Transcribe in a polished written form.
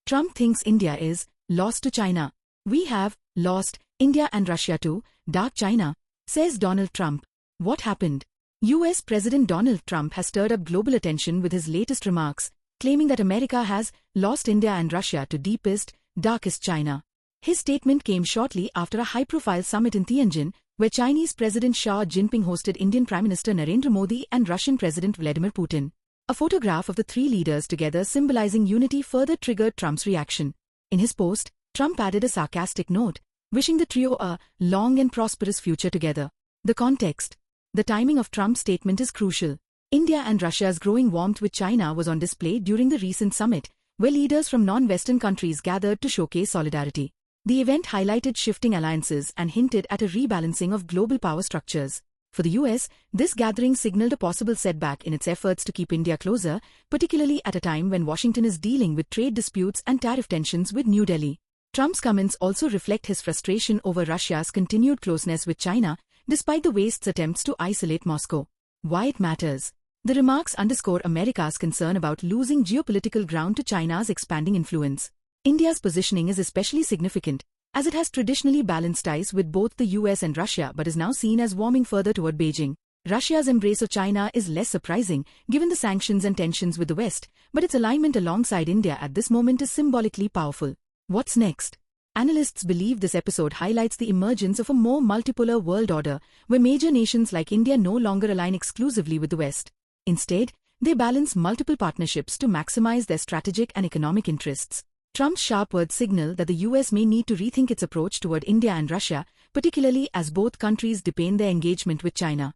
Trump thinks India is lost to China. We have lost India and Russia to dark China, says Donald Trump. What happened? US President Donald Trump has stirred up global attention with his latest remarks, claiming that America has lost India and Russia to deepest, darkest China. His statement came shortly after a high-profile summit in Tianjin, where Chinese President Xi Jinping hosted Indian Prime Minister Narendra Modi and Russian President Vladimir Putin. A photograph of the three leaders together symbolizing unity further triggered Trump's reaction. In his post, Trump added a sarcastic note, wishing the trio a long and prosperous future together. The context. The timing of Trump's statement is crucial. India and Russia's growing warmth with China was on display during the recent summit, where leaders from non-Western countries gathered to showcase solidarity. The event highlighted shifting alliances and hinted at a rebalancing of global power structures. For the US, this gathering signaled a possible setback in its efforts to keep India closer, particularly at a time when Washington is dealing with trade disputes and tariff tensions with New Delhi. Trump's comments also reflect his frustration over Russia's continued closeness with China, despite the West's attempts to isolate Moscow. Why it matters. The remarks underscore America's concern about losing geopolitical ground to China's expanding influence. India's positioning is especially significant, as it has traditionally balanced ties with both the US and Russia but is now seen as warming further toward Beijing. Russia's embrace of China is less surprising, given the sanctions and tensions with the West, but its alignment alongside India at this moment is symbolically powerful. What's next? Analysts believe this episode highlights the emergence of a more multipolar world order, where major nations like India no longer align exclusively with the West. Instead, they balance multiple partnerships to maximize their strategic and economic interests. Trump's sharp words signal that the US may need to rethink its approach toward India and Russia, particularly as both countries deepen their engagement with China.